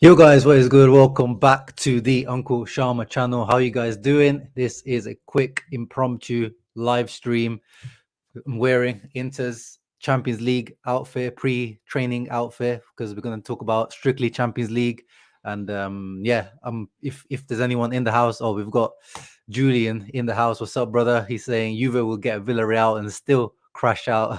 Yo guys, what is good? Welcome back to the Uncle Sharma channel. How you guys doing? This is a quick impromptu live stream. I'm wearing Inter's Champions League outfit, pre-training outfit, because we're going to talk about strictly Champions League. And if there's anyone in the house, we've got Julian in the house. What's up, brother? He's saying Juve will get Villarreal and still crash out.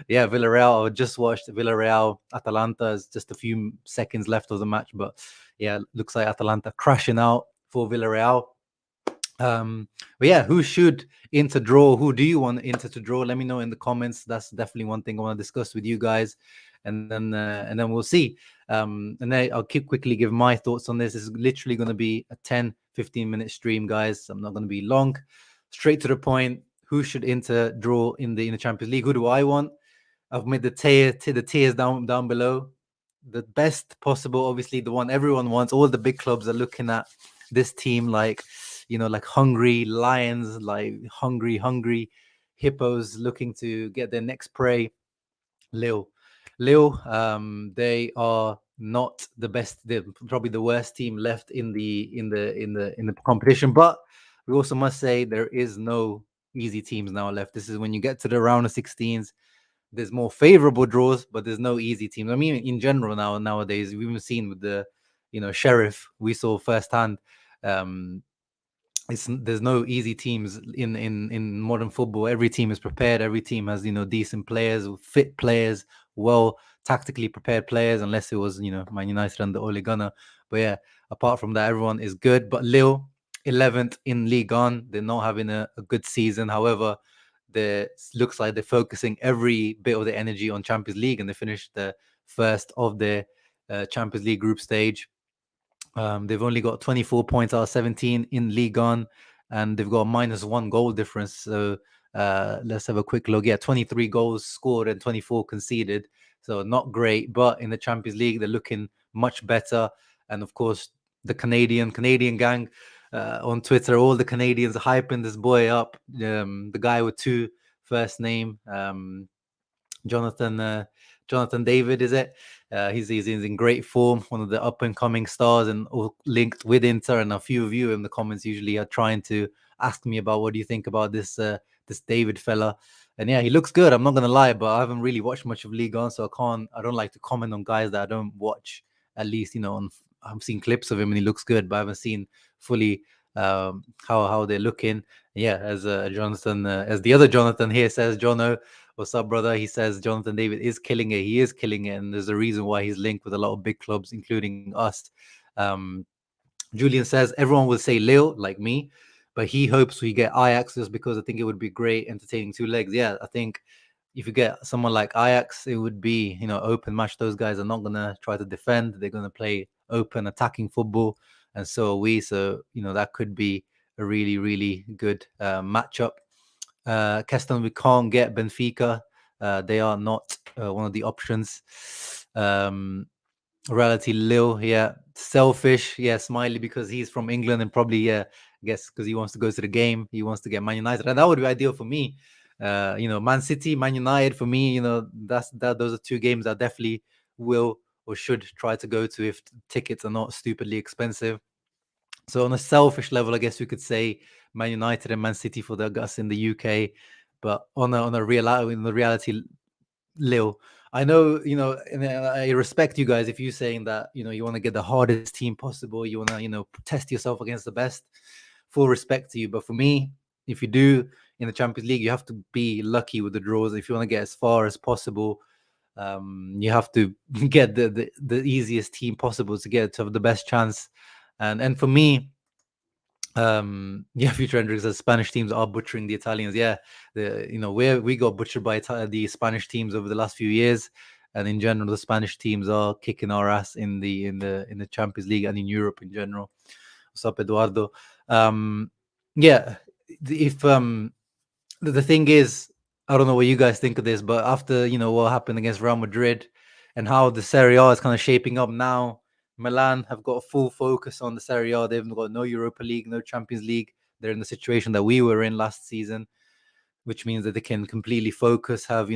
Yeah, Villarreal. I just watched Villarreal Atalanta. It's just a few seconds left of the match, but yeah, looks like Atalanta crashing out for Villarreal. But yeah, who should Inter draw? Who do you want Inter to draw? Let me know in the comments. That's definitely one thing I want to discuss with you guys, and then we'll see. And then I'll quickly give my thoughts on this. This is literally going to be a 10-15 minute stream, guys. I'm not going to be long. Straight to the point. Who should Inter draw in the Champions League? Who do I want? I've made the tiers down below. The best possible, obviously, the one everyone wants. All the big clubs are looking at this team like hungry lions, like hungry hippos looking to get their next prey. Lille, they are not the best. They're probably the worst team left in the competition. But we also must say there is no easy teams now left. This is when you get to the round of 16s. There's more favorable draws, but there's no easy teams. I mean, in general nowadays, we've even seen with the Sheriff, we saw firsthand. There's no easy teams in modern football. Every team is prepared. Every team has decent players, fit players, well tactically prepared players, unless it was Man United under Ole Gunnar. But yeah, apart from that, everyone is good. But Lille, 11th in Ligue 1, they're not having a good season. However, looks like they're focusing every bit of their energy on Champions League, and they finished the first of their Champions League group stage. They've only got 24 points out of 17 in Ligue 1, and they've got a -1 goal difference. So let's have a quick look. Yeah, 23 goals scored and 24 conceded. So not great, but in the Champions League, they're looking much better. And of course, the Canadian gang on Twitter, all the Canadians are hyping this boy up. The guy with two first name, Jonathan David, is it? He's in great form, one of the up and coming stars, and linked with Inter. And a few of you in the comments usually are trying to ask me about what do you think about this David fella. And yeah, he looks good. I'm not gonna lie, but I haven't really watched much of Ligue 1, so I don't like to comment on guys that I don't watch. At least I've seen clips of him and he looks good, but I haven't seen fully how they're looking. Yeah, as Jonathan, as the other Jonathan here says, Jono, what's up, brother? He says Jonathan David is killing it. He is killing it, and there's a reason why he's linked with a lot of big clubs, including us. Julian says everyone will say Lille, like me, but he hopes we get Ajax just because I think it would be great, entertaining two legs. Yeah, I think if you get someone like Ajax, it would be open match. Those guys are not gonna try to defend; they're gonna play open, attacking football, and so are we. So that could be a really, really good matchup. Keston, we can't get Benfica. They are not one of the options. Reality Lille, yeah. Selfish, yeah. Smiley because he's from England and probably, yeah, I guess because he wants to go to the game. He wants to get Man United. And that would be ideal for me. Man City, Man United, for me, those are two games I definitely will or should try to go to if tickets are not stupidly expensive. So on a selfish level, I guess we could say Man United and Man City for us in the UK, but in the reality, Lille. I know, and I respect you guys if you're saying that, you want to get the hardest team possible. You want to, test yourself against the best. Full respect to you. But for me, if you do in the Champions League, you have to be lucky with the draws. If you want to get as far as possible, you have to get the easiest team possible to get to have the best chance. And for me, Future Hendrix says Spanish teams are butchering the Italians. Yeah, we got butchered by the Spanish teams over the last few years, and in general, the Spanish teams are kicking our ass in the Champions League and in Europe in general. What's up, Eduardo? Yeah, if the thing is, I don't know what you guys think of this, but after what happened against Real Madrid and how the Serie A is kind of shaping up now. Milan have got a full focus on the Serie A. They've got no Europa League, no Champions League. They're in the situation that we were in last season. which means that they can completely focus, have,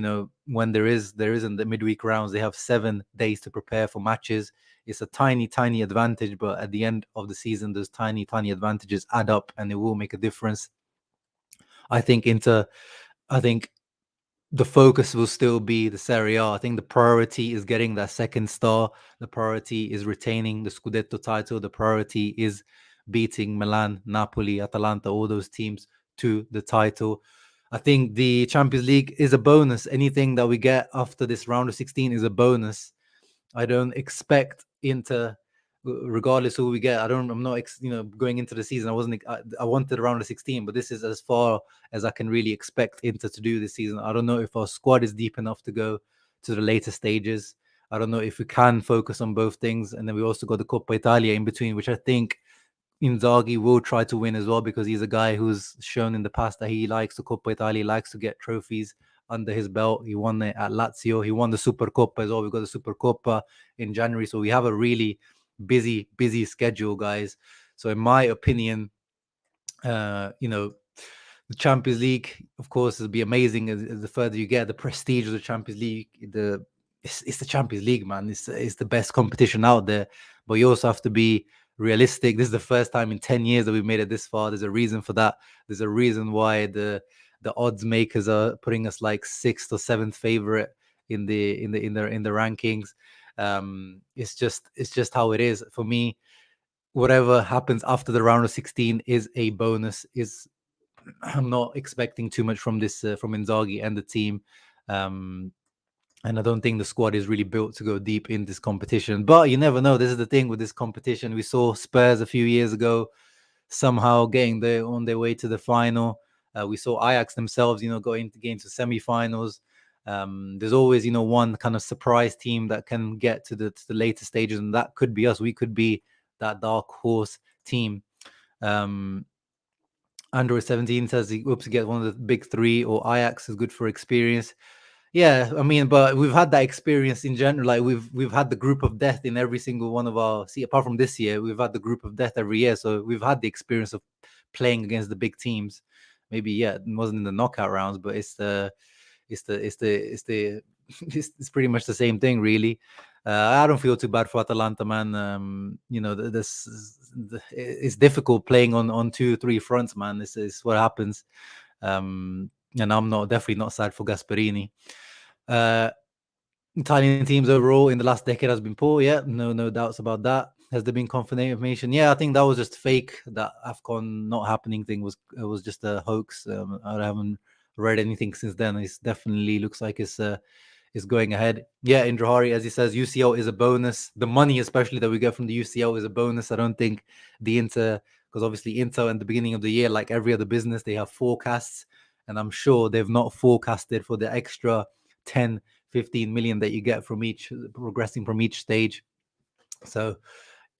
when there isn't the midweek rounds, they have 7 days to prepare for matches. It's a tiny advantage, but at the end of the season, those tiny advantages add up and it will make a difference. I think the focus will still be the Serie A. I think the priority is getting that second star. The priority is retaining the Scudetto title. The priority is beating Milan, Napoli, Atalanta, all those teams to the title. I think the Champions League is a bonus. Anything that we get after this round of 16 is a bonus. I don't expect Inter, regardless who we get. I'm not, going into the season. I wanted around the 16, but this is as far as I can really expect Inter to do this season. I don't know if our squad is deep enough to go to the later stages. I don't know if we can focus on both things. And then we also got the Coppa Italia in between, which I think Inzaghi will try to win as well, because he's a guy who's shown in the past that he likes the Coppa Italia, likes to get trophies under his belt. He won it at Lazio. He won the Supercoppa as well. We got the Supercoppa in January. So we have a really busy schedule, guys. So in my opinion, the Champions League, of course, will be amazing as the further you get. The prestige of the Champions League, it's the Champions League, man. It's the best competition out there. But you also have to be realistic. This is the first time in 10 years that we've made it this far. There's a reason for that. There's a reason why the odds makers are putting us like 6th or 7th favorite in the rankings. It's just how it is. For me, whatever happens after the round of 16 is a bonus. I'm not expecting too much from this from Inzaghi and the team. And I don't think the squad is really built to go deep in this competition. But you never know. This is the thing with this competition. We saw Spurs a few years ago somehow getting on their way to the final. We saw Ajax themselves, going to semi-finals. There's always, one kind of surprise team that can get to the later stages, and that could be us. We could be that dark horse team. Android 17 says he hopes to get one of the big 3, or Ajax is good for experience. Yeah, I mean, but we've had that experience in general. Like we've had the group of death in every single one of our. See, apart from this year, we've had the group of death every year. So we've had the experience of playing against the big teams. Maybe it wasn't in the knockout rounds, but it's pretty much the same thing, really. I don't feel too bad for Atalanta, man. It's difficult playing on 2-3 fronts, man. This is what happens. And I'm definitely not sad for Gasperini. Italian teams overall in the last decade has been poor. Yeah, no doubts about that. Has there been confirmation? Yeah, I think that was just fake. That AFCON not happening thing was just a hoax. I haven't read anything since then. It definitely looks like it's going ahead. Yeah, Indrahari, as he says, UCL is a bonus. The money, especially that we get from the UCL, is a bonus. I don't think the Inter, because obviously Inter at the beginning of the year, like every other business, they have forecasts, and I'm sure they've not forecasted for the extra 10, 15 million that you get from progressing from each stage. So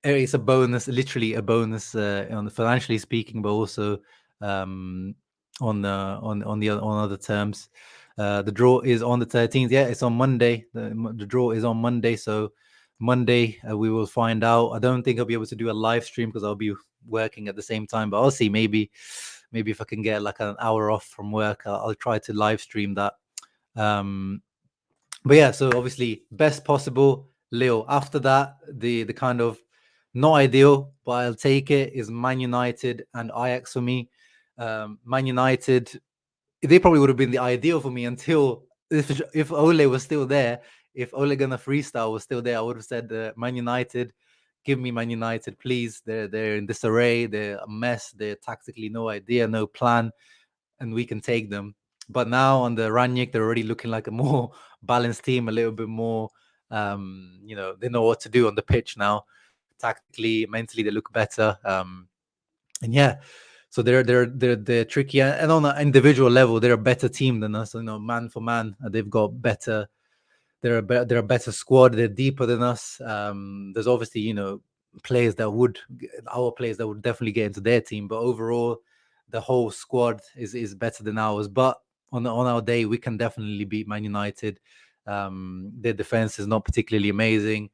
it's a bonus, literally a bonus on financially speaking, but also on other terms. The draw is on the 13th. Yeah, it's on Monday. The draw is on Monday. So Monday we will find out. I don't think I'll be able to do a live stream because I'll be working at the same time. But I'll see. Maybe if I can get like an hour off from work, I'll try to live stream that. But yeah, so obviously best possible Lille. After that, the kind of not ideal, but I'll take it, is Man United and Ajax for me. Man United, they probably would have been the ideal for me until if Ole was still there, if Ole Gunnar Freestyle was still there, I would have said Man United, give me Man United, please. They're in disarray, they're a mess, they're tactically no idea, no plan, and we can take them. But now on the Rangnick, they're already looking like a more balanced team, a little bit more, they know what to do on the pitch now. Tactically, mentally, they look better. And yeah, so they're tricky, and on an individual level, they're a better team than us. Man for man, they've got better. They're a better squad. They're deeper than us. There's obviously our players that would definitely get into their team, but overall, the whole squad is better than ours. But on our day, we can definitely beat Man United. Their defense is not particularly amazing.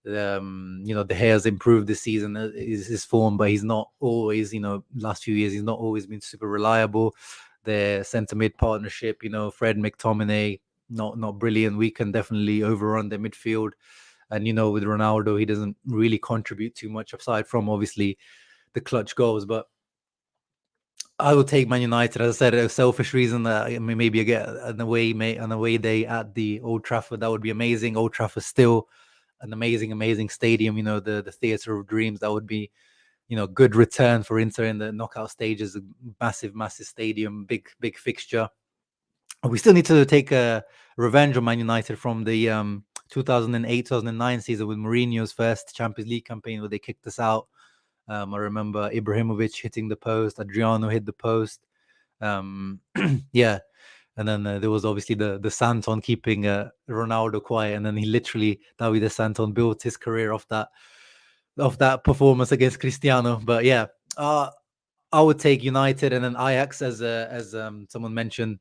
De Gea's improved this season, his form, but he's not always, last few years, he's not always been super reliable. their centre mid partnership. Fred McTominay, not brilliant. We can definitely overrun their midfield. And with Ronaldo, he doesn't really contribute too much aside from obviously the clutch goals. But I will take Man United. As I said, a selfish reason that maybe I get an away day at the Old Trafford. That would be amazing. Old Trafford still an amazing stadium. The theatre of dreams. That would be good return for Inter in the knockout stages. A massive stadium, big fixture. We still need to take a revenge on Man United from the 2008-2009 season with Mourinho's first Champions League campaign where they kicked us out. I remember Ibrahimovic hitting the post, Adriano hit the post. Yeah. And then there was obviously the Santon keeping Ronaldo quiet. And then he literally, Davide Santon built his career off that performance against Cristiano. But yeah, I would take United, and then Ajax as someone mentioned,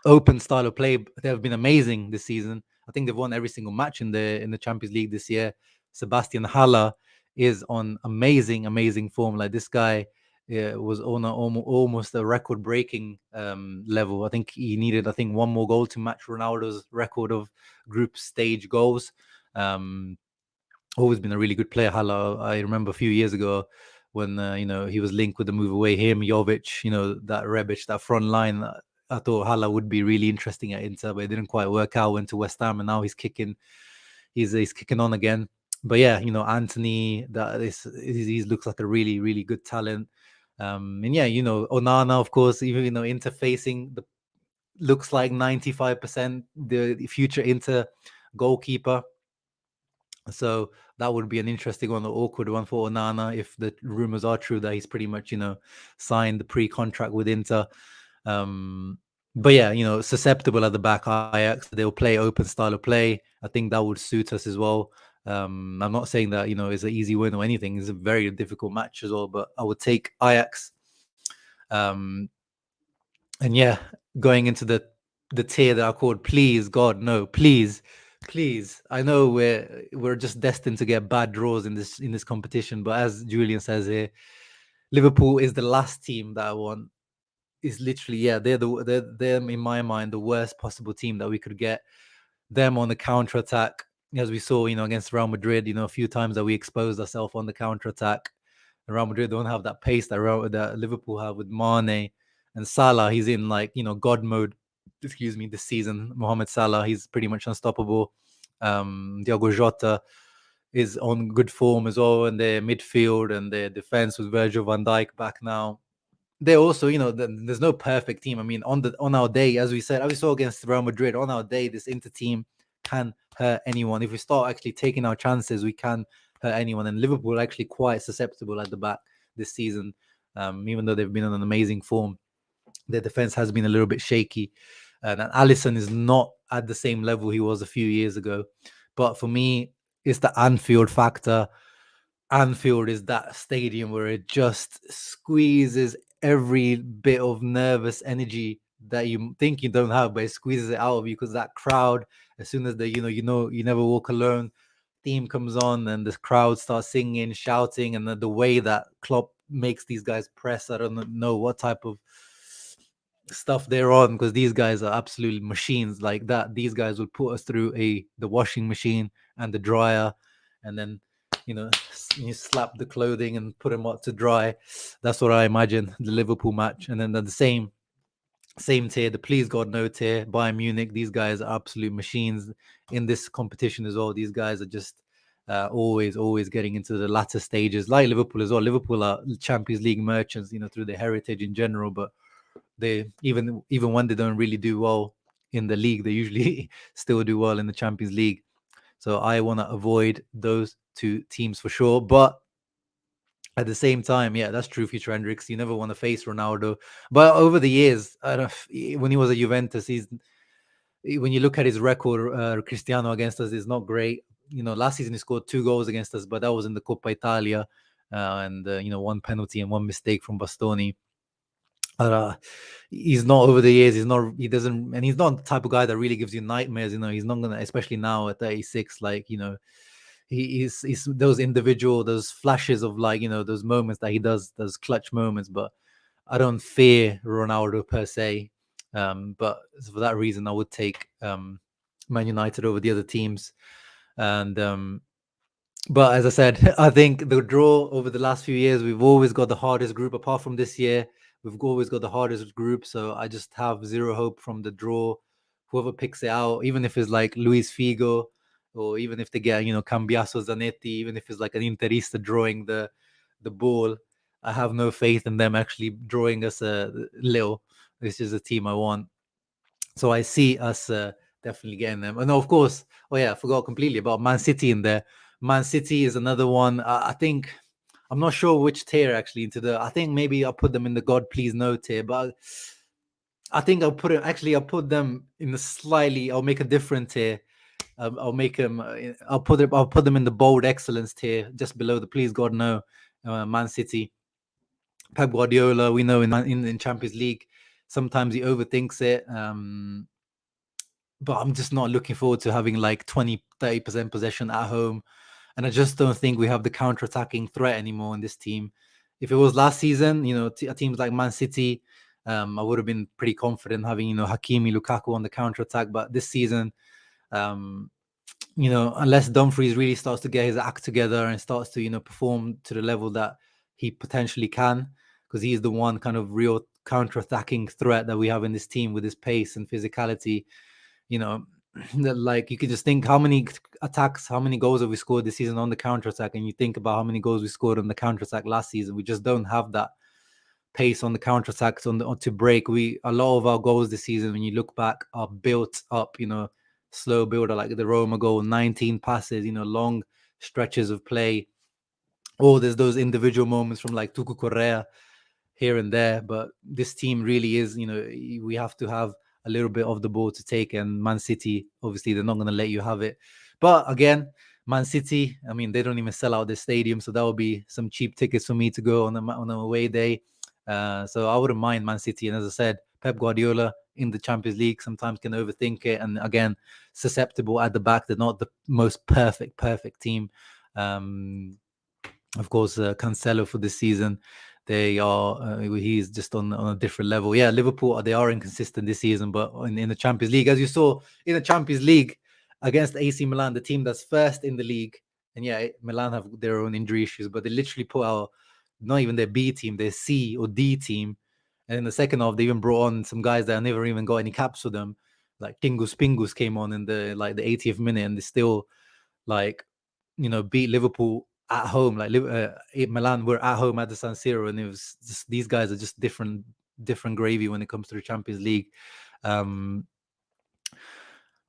open style of play. They have been amazing this season. I think they've won every single match in the Champions League this year. Sebastian Haller is on amazing form. Like, this guy was on almost a record-breaking level. I think he needed one more goal to match Ronaldo's record of group stage goals. Always been a really good player, Haller. I remember a few years ago when he was linked with the move away. Him, Jovic, that Rebic, that front line. I thought Haller would be really interesting at Inter, but it didn't quite work out. Went to West Ham, and now he's kicking on again. But yeah, Anthony, he looks like a really good talent. And yeah, Onana, of course, even interfacing looks like 95% the future Inter goalkeeper. So that would be an interesting one, an awkward one for Onana if the rumors are true that he's pretty much signed the pre-contract with Inter. But yeah, susceptible at the back. Ajax, they'll play open style of play. I think that would suit us as well. I'm not saying that it's an easy win or anything. It's a very difficult match as well, but I would take Ajax. And yeah, going into the tier that I called please God no, please. I know we're just destined to get bad draws in this competition, but as Julian says here, Liverpool is the last team that I want. Is literally, yeah, they're in my mind the worst possible team that we could get. Them on the counter attack, as we saw, against Real Madrid, a few times that we exposed ourselves on the counter attack. Real Madrid don't have that pace that Liverpool have with Mane and Salah. He's in God mode. Excuse me, this season. Mohamed Salah, he's pretty much unstoppable. Diogo Jota is on good form as well in their midfield and their defense with Virgil van Dijk back now. They also, there's no perfect team. I mean, on our day, as we said, as we saw against Real Madrid, on our day, this Inter team can hurt anyone. If we start actually taking our chances, we can hurt anyone. And Liverpool are actually quite susceptible at the back this season, even though they've been on an amazing form. Their defense has been a little bit shaky. And Alisson is not at the same level he was a few years ago. But for me, it's the Anfield factor. Anfield is that stadium where it just squeezes every bit of nervous energy that you think you don't have, but it squeezes it out of you because that crowd, as soon as you never walk alone theme comes on and the crowd starts singing, shouting, and the way that Klopp makes these guys press, I don't know what type of stuff they're on, because these guys are absolutely machines like that. These guys will put us through the washing machine and the dryer, and then you slap the clothing and put them out to dry. That's what I imagine the Liverpool match. And then the same tier, the please God no tier, Bayern Munich. These guys are absolute machines in this competition as well. These guys are just always getting into the latter stages, like Liverpool as well. Liverpool are Champions League merchants, through their heritage in general, but they even when they don't really do well in the league, they usually still do well in the Champions League. So I want to avoid those two teams for sure. But at the same time, yeah, that's true, Future Hendricks. You never want to face Ronaldo. But over the years, when he was at Juventus, when you look at his record, Cristiano against us is not great. Last season he scored 2 goals against us, but that was in the Coppa Italia, and 1 penalty and 1 mistake from Bastoni. He's not over the years. He's not the type of guy that really gives you nightmares. He's not gonna, especially now at 36. He's those flashes of those moments that he does, those clutch moments. But I don't fear Ronaldo per se, but for that reason, I would take Man United over the other teams. And but as I said, I think the draw over the last few years, we've always got the hardest group. Apart from this year, we've always got the hardest group. So I just have zero hope from the draw. Whoever picks it out, even if it's like Luis Figo, or even if they get Cambiaso Zanetti, even if it's like an Interista drawing the ball, I have no faith in them actually drawing us a Lille. This is a team I want. So I see us definitely getting them. And of course, oh yeah, I forgot completely about Man City in there. Man City is another one. I think I'm not sure which tier actually into the. I think maybe I'll put them in the God please no tier, but I think I'll put it. Actually, I'll put them in the slightly. I'll make a different tier. I'll make them. I'll put it. I'll put them in the bold excellence tier, just below the please God no. Man City. Pep Guardiola, we know in Champions League, sometimes he overthinks it. But I'm just not looking forward to having like 20-30% possession at home. And I just don't think we have the counter-attacking threat anymore in this team. If it was last season, teams like Man City, I would have been pretty confident having, Hakimi, Lukaku on the counter-attack. But this season, unless Dumfries really starts to get his act together and starts to, perform to the level that he potentially can, because he's the one kind of real counter-attacking threat that we have in this team with his pace and physicality. Like you could just think how many attacks, how many goals have we scored this season on the counter-attack, and you think about how many goals we scored on the counter-attack last season. We just don't have that pace on the counter-attacks to break. A lot of our goals this season, when you look back, are built up, slow builder, like the Roma goal, 19 passes, long stretches of play. Or there's those individual moments from like Tucu Correa here and there, but this team really is, we have to have a little bit of the ball to take, and Man City, obviously, they're not going to let you have it. But again, Man City, I mean, they don't even sell out the stadium, so that would be some cheap tickets for me to go on an away day. So I wouldn't mind Man City. And as I said, Pep Guardiola in the Champions League sometimes can overthink it, and again, susceptible at the back. They're not the most perfect team. Of course, Cancelo for this season, they are. He's just on a different level. Yeah, Liverpool, they are inconsistent this season, but in the Champions League, as you saw in the Champions League against AC Milan, the team that's first in the league, and yeah, Milan have their own injury issues, but they literally put out not even their B team, their C or D team, and in the second half, they even brought on some guys that never even got any caps for them, like Tingus Pingus came on in the 80th minute, and they still beat Liverpool at home. Like Milan were at home at the San Siro, and it was just, these guys are just different gravy when it comes to the Champions League.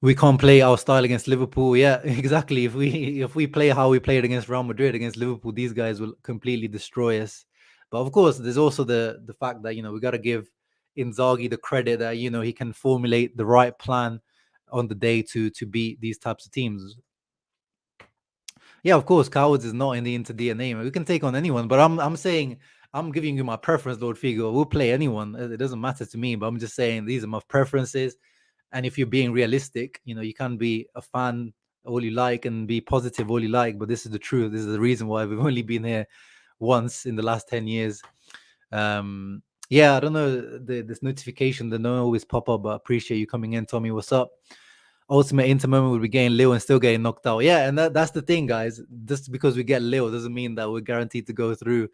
We can't play our style against Liverpool. Yeah, exactly. If we play how we played against Real Madrid, against Liverpool, these guys will completely destroy us. But of course, there's also the fact that we got to give Inzaghi the credit that he can formulate the right plan on the day to beat these types of teams. Yeah, of course, cowards is not in the Inter DNA. We can take on anyone, but I'm saying, I'm giving you my preference, Lord Figo. We'll play anyone. It doesn't matter to me, but I'm just saying these are my preferences. And if you're being realistic, you can be a fan all you like and be positive all you like, but this is the truth. This is the reason why we've only been here once in the last 10 years. Yeah, I don't know, this notification that don't always pop up, but I appreciate you coming in. Tommy, what's up? Ultimate Inter moment would be getting Lille and still getting knocked out. Yeah, and that's the thing, guys. Just because we get Lille doesn't mean that we're guaranteed to go through.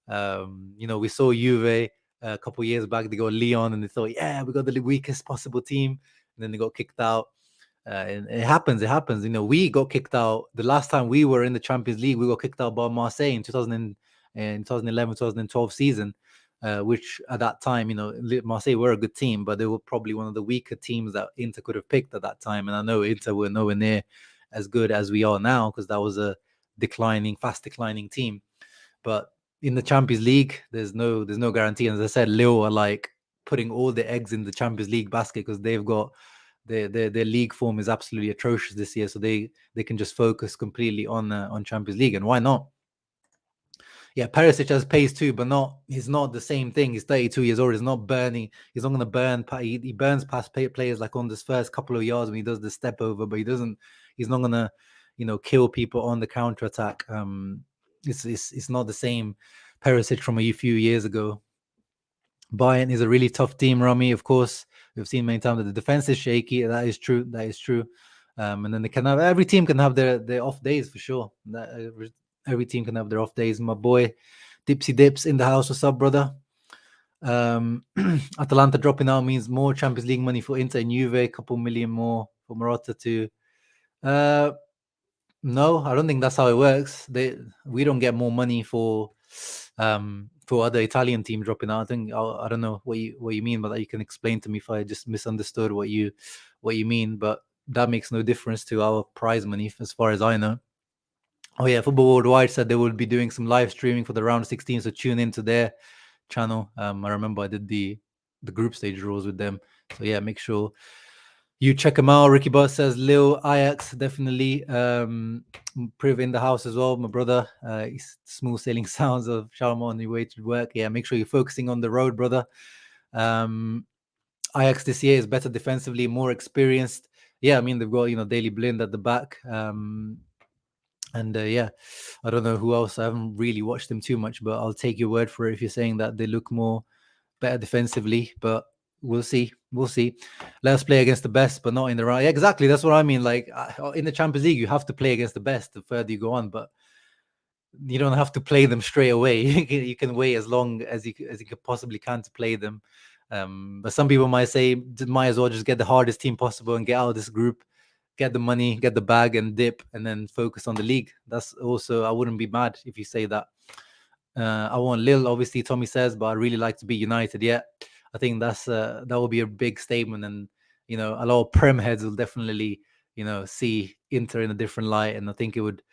We saw Juve a couple years back. They got Lyon, and they thought, yeah, we got the weakest possible team, and then they got kicked out. And it happens. We got kicked out the last time we were in the Champions League. We got kicked out by Marseille in 2011, 2012 season. Which at that time, Marseille were a good team, but they were probably one of the weaker teams that Inter could have picked at that time. And I know Inter were nowhere near as good as we are now, because that was a fast declining team. But in the Champions League, there's no guarantee. And as I said, Lille are like putting all the eggs in the Champions League basket, because they've got their league form is absolutely atrocious this year. So they can just focus completely on Champions League. And why not? Yeah, Perisic has pace too, but he's not the same thing. He's 32 years old. He's not burning. He's not going to burn. He burns past players like on this first couple of yards when he does the step over, but he's not going to, kill people on the counter attack. It's not the same Perisic from a few years ago. Bayern is a really tough team, Rami. Of course, we've seen many times that the defense is shaky. That is true. That is true. And then they can have every team can have their off days for sure. Every team can have their off days. My boy, Dipsy Dips in the house. What's up, brother? Atalanta dropping out means more Champions League money for Inter and Juve. A couple million more for Morata too. No, I don't think that's how it works. We don't get more money for other Italian teams dropping out. I don't know what you mean by that. You can explain to me if I just misunderstood what you mean, but that makes no difference to our prize money as far as I know. Oh yeah, Football Worldwide said they will be doing some live streaming for the round 16, so tune into their channel. I remember I did the group stage rules with them, so yeah, make sure you check them out. Ricky Buzz says Lille, Ajax, definitely. Priv in the house as well, my brother. Smooth sailing sounds of Sharma on your way to work. Yeah, make sure you're focusing on the road, brother. Ajax this year is better defensively, more experienced. Yeah, I mean they've got Daily Blind at the back. And yeah, I don't know who else. I haven't really watched them too much, but I'll take your word for it if you're saying that they look more better defensively. But we'll see. We'll see. Let us play against the best, but not in the round. Yeah, exactly. That's what I mean. Like in the Champions League, you have to play against the best the further you go on, but you don't have to play them straight away. You can wait as long as you possibly can to play them. But some people might say, might as well just get the hardest team possible and get out of this group, get the money, get the bag and dip, and then focus on the league. That's also, I wouldn't be mad if you say that. I want Lille, obviously, Tommy says, but I really like to be United. Yeah, I think that will be a big statement, and a lot of Prem heads will definitely see Inter in a different light, and I think it would,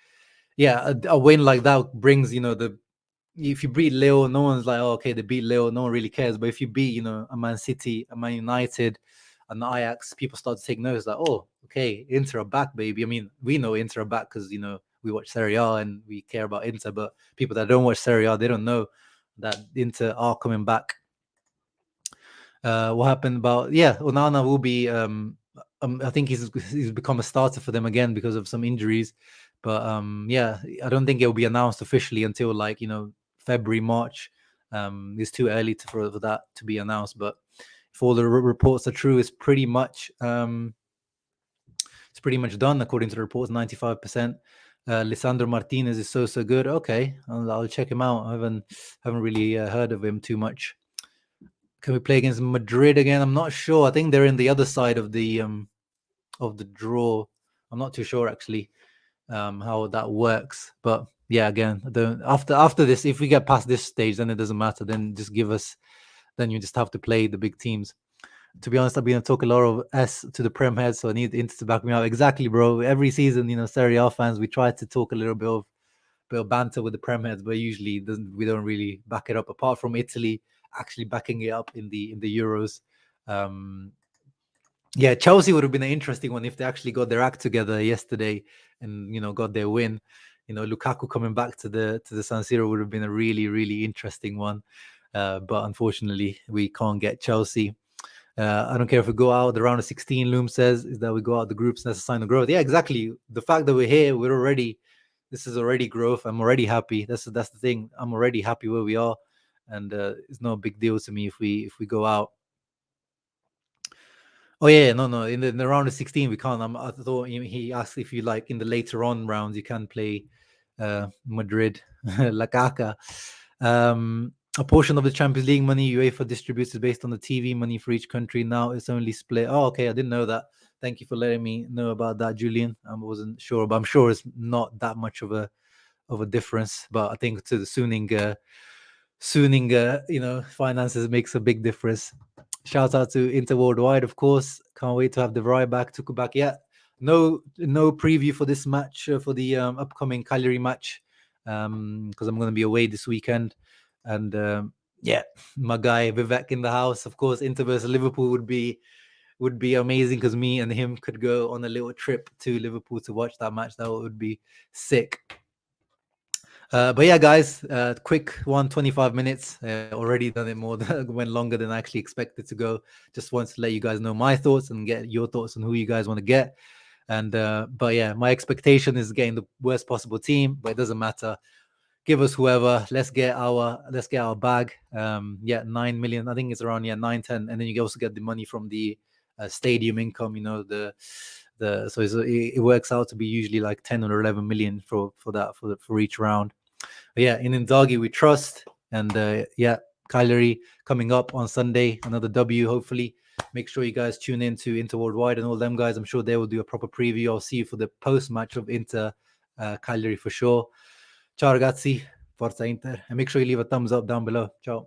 yeah, a win like that brings if you beat Lille, no one's like, oh, okay, they beat Lille, no one really cares. But if you beat a Man City, a Man United, an Ajax, people start to take notice, like, oh, okay, Inter are back, baby. I mean, we know Inter are back because we watch Serie A and we care about Inter, but people that don't watch Serie A, they don't know that Inter are coming back. What happened about Onana will be I think he's become a starter for them again because of some injuries, but yeah, I don't think it will be announced officially until February, March. It's too early for that to be announced, but if all the reports are true, it's pretty much done according to the reports. 95%. Lisandro Martinez is so good. Okay, I'll check him out. I haven't really heard of him too much. Can we play against Madrid again? I'm not sure. I think they're in the other side of the draw. I'm not too sure actually how that works. But yeah, again, after this, if we get past this stage, then it doesn't matter. Then just give us. Then you just have to play the big teams. To be honest, I've been talk a lot of S to the Prem head, so I need Inter to back me up. Exactly, bro. Every season, Serie A fans, we try to talk a little bit of banter with the Prem heads, but usually we don't really back it up. Apart from Italy actually backing it up in the Euros. Yeah, Chelsea would have been an interesting one if they actually got their act together yesterday and got their win. Lukaku coming back to the San Siro would have been a really, really interesting one. But unfortunately, we can't get Chelsea. I don't care if we go out the round of 16. Loom says is that we go out the groups. That's a sign of growth. Yeah, exactly. The fact that we're here, this is already growth. I'm already happy. That's the thing. I'm already happy where we are, and it's no big deal to me if we go out. Oh yeah, no. In the round of 16, we can't. I thought he asked if you like in the later on rounds you can play Madrid, La Caca. A portion of the Champions League money UEFA distributes is based on the TV money for each country. Now it's only split. Oh, okay, I didn't know that. Thank you for letting me know about that, Julian. I wasn't sure, but I'm sure it's not that much of a difference. But I think to the Suning finances makes a big difference. Shout out to Inter Worldwide, of course. Can't wait to have the Devray back, Tuku back. Yeah, no preview for this match, for the upcoming Cagliari match, because I'm going to be away this weekend. And yeah, my guy Vivek in the house. Of course, Inter versus Liverpool would be amazing because me and him could go on a little trip to Liverpool to watch that match. That would be sick. But yeah, guys, quick 25 minutes. Already done it more than went longer than I actually expected to go. Just wanted to let you guys know my thoughts and get your thoughts on who you guys want to get. And but yeah, my expectation is getting the worst possible team, but it doesn't matter. give us whoever. Let's get our bag. 9 million. I think it's around 9-10, and then you also get the money from the stadium income. So it works out to be usually like 10 or 11 million for each round. But in Inzaghi we trust, and Cagliari coming up on Sunday, another W hopefully. Make sure you guys tune in to Inter Worldwide and all them guys. I'm sure they will do a proper preview. I'll see you for the post match of Inter Cagliari for sure. Ciao ragazzi, Forza Inter, and make sure you leave a thumbs up down below. Ciao.